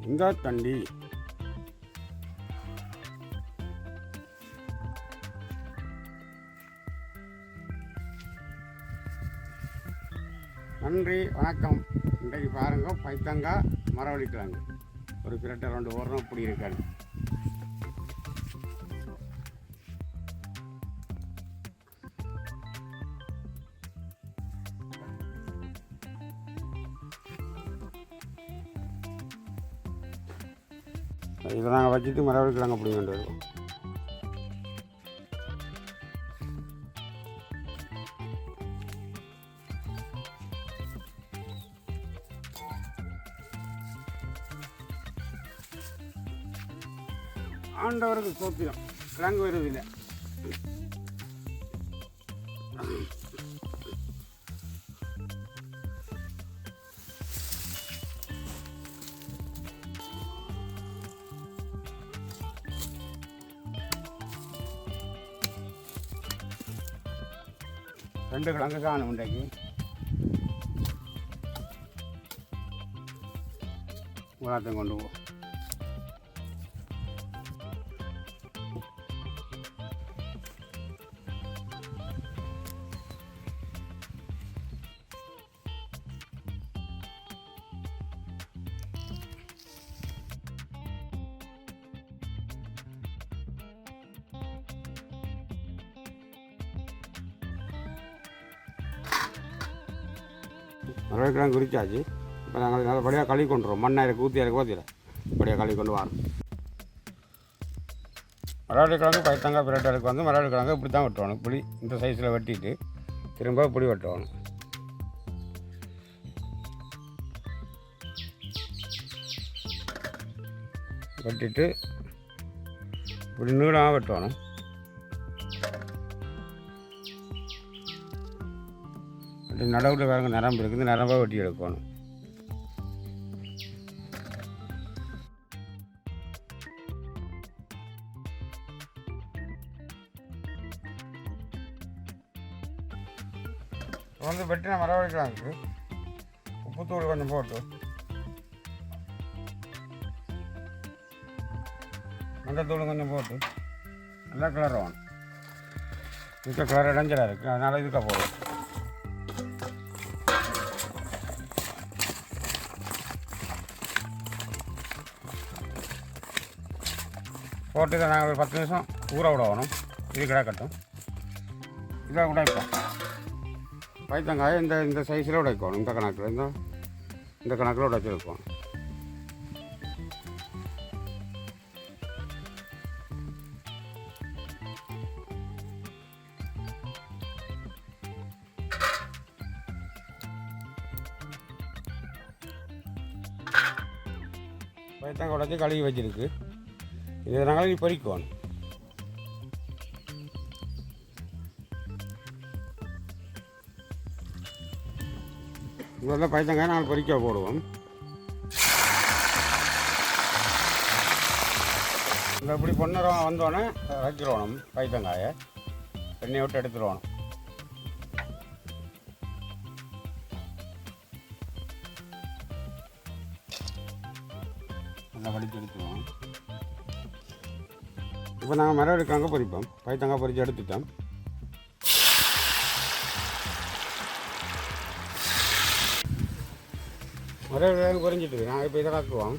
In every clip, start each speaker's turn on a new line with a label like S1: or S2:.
S1: இந்த தண்டி நன்றி வணக்கம். இன்றைக்கு பாருங்கள் பைத்தங்காய் மரவள்ளிக்கிழங்கு ஒரு கிரட்டை 2 ஓரம் இப்படி இருக்காது. இதை நாங்கள் வச்சுட்டு மரவள்ளிக்கிழங்கு அப்படி கொண்டு வருவோம். ஆண்டவருக்கு சோத்திரம், கிழங்கு வருவதில்லை. ரெண்டு கிழங்கு காணும் இன்றைக்கு. எல்லாத்தையும் கொண்டு போ. மரவள்ளிக்கிழங்கு குறிச்சாச்சு. இப்போ நாங்கள் நல்லபடியாக கழுவி கொண்டு வரோம். மண்ணாயிரம் ஊற்றியாருக்கு ஊற்றிட படியாக கழுவி கொண்டு வரோம். மரவள்ளிக்கிழங்கு பைத்தங்காய் பிரட்டலுக்கு வந்து மரவள்ளிக்கிழங்கு இப்படி தான் வெட்டுவானும். இப்படி இந்த சைஸில் வெட்டிட்டு திரும்ப இப்படி வெட்டுவானும். வெட்டிட்டு இப்படி நீளமாக வெட்டுவானும். நடவுல வேறு நரம்பு இருக்குது, நரம்பாக வெட்டி எடுக்கணும். வந்து வெட்டின மரவள்ளிக்கிழங்கு உப்புத்தூள் கொஞ்சம் போட்டு மஞ்சத்தூள் கொஞ்சம் போட்டு நல்லா கிளற வேணும். இதுக்கு கிளற இடைஞ்சலாக இருக்குது, அதனால் இதுக்காக போடுவோம். போட்டு இதை நாங்கள் ஒரு 10 நிமிஷம் ஊற விடணும். இது கிடக்கட்டும். இதை உடைப்போம். பைத்தங்காயை இந்த சைஸில் உடைக்கணும். இந்த கணக்கில் இந்த கணக்கில் உடைச்சிருக்கோம். பைத்தங்காய் உடைச்சி கழுவி வச்சிருக்கு. இதை நாங்கள் பொரிக்கணும். முதல்ல பைத்தங்காய் நாங்கள் பொரிக்க போடுவோம். இந்த இப்படி பொன்னரம் வந்தோடனே வச்சிடணும். பைத்தங்காயை எண்ணெயை விட்டு எடுத்துடணும். நல்லா வடித்து எடுத்துருவோம். இப்போ நாங்கள் மரவள்ளிக்கிழங்கு பொரிப்போம். பைத்தங்காய் பொரித்து எடுத்துட்டோம். மரவள்ளிக்கிழங்கு பொரிஞ்சிட்டு நாங்கள் இப்போ இதை காக்குவோம்.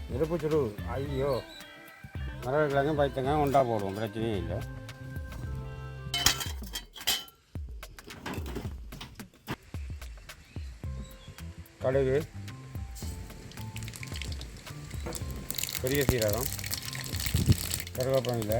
S1: நெருப்பு சுடு. ஐயோ, மரவள்ளிக்கிழங்கு பைத்தங்காய் ஒன்றா போடுவோம், பிரச்சனையே இல்லை. கடுகு, பெரிய சீரகம், கருவேப்பிலை,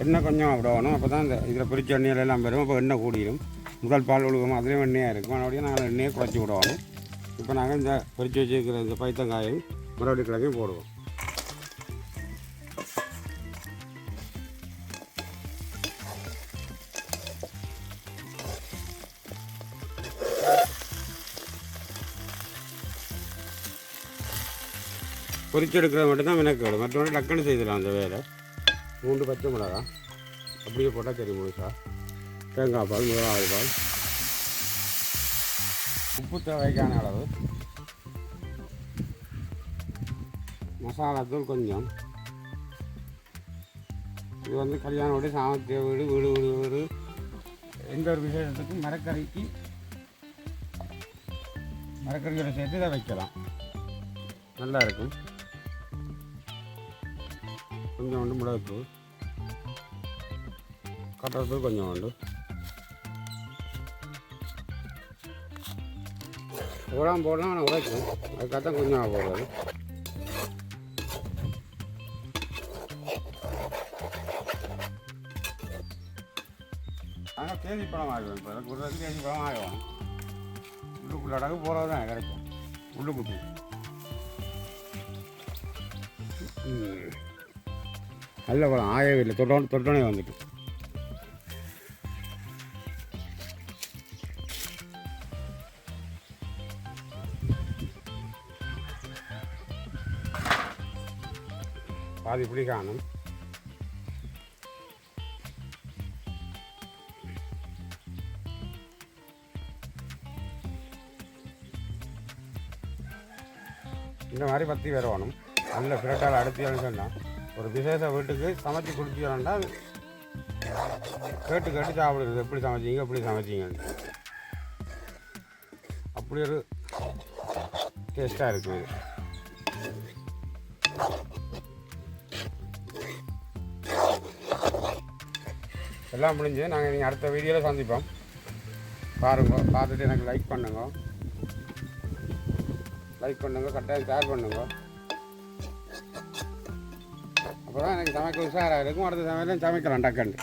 S1: எண்ணெய் கொஞ்சம் விடணும். அப்போ தான் இந்த இதில் பொரிச்ச எண்ணெயிலெல்லாம் வரும். அப்போ எண்ணெய் கூடிடும். முதல் பால் ஒழுகும் அதுலேயும் எண்ணெயாக இருக்கும். அதோடய நாங்கள் எண்ணெயை குறைச்சி விடணும். இப்போ நாங்கள் இந்த பொரிச்சு வச்சுருக்கிற இந்த பைத்தங்காயும் மரவள்ளிக்கிழங்கையும் போடுவோம். பொரிச்செடுக்கிறது மட்டும்தான் மெனக்கேடு. மற்றபடி டக்குன்னு செய்திடலாம் அந்த வேலை. 3 பச்சை மிளகா அப்படியே போட்டால் சரி முழுசா. தேங்காய் பால், முதலாவது பால், உப்பு தேவைக்கான அளவு, மசாலாத்தூள் கொஞ்சம். இது வந்து கல்யாண வீடு, சாமத்திய வீடு, வீடு வீடு வீடு எந்த ஒரு விசேஷத்துக்கும் மரக்கறியோட சேர்த்து இதை வைக்கலாம், நல்லா இருக்கும். கொஞ்சோண்டு மிளகுத்தூள், கட்டத்தூள் கொஞ்சோண்டு. எவ்வளோ போடலாம் ஆனால் உழைக்கும், அதுக்காகத்தான் கொஞ்சம் போடுறது. ஆனால் தேதி பழம் ஆகிடும். இப்போ எனக்கு ஒரு தேதி பழம் ஆகிடும். உள்ளுக்குள்ள அடகு போகிறது தான் கிடைக்கும். உள்ளுக்குட்டி நல்ல பழம் ஆயவே இல்லை. தொட்டோனே வந்துட்டு பாதி பிடி காணும். இந்த மாதிரி பற்றி வரணும். நல்ல ஃப்ரெட்டால் அடுத்தியான்னு சொன்னால் ஒரு விசேஷ வீட்டுக்கு சமைச்சு கொடுத்தீங்கன்னா கேட்டு கேட்டு சாப்பிடுறது. எப்படி சமைச்சிங்க, எப்படி சமைச்சிங்கன்னு அப்படி ஒரு டேஸ்ட்டாக இருக்குது. எல்லாம் முடிஞ்சு நாங்கள் நீங்கள் அடுத்த வீடியோவில் சந்திப்போம். பாருங்க, பார்த்துட்டு எனக்கு லைக் பண்ணுங்க, கட்டாயம் ஷேர் பண்ணுங்க. அப்போ தான் எனக்கு சமைக்க உஷாராக இருக்கும். அடுத்த சமையலும் சமைக்கலாம் டக்குன்னு.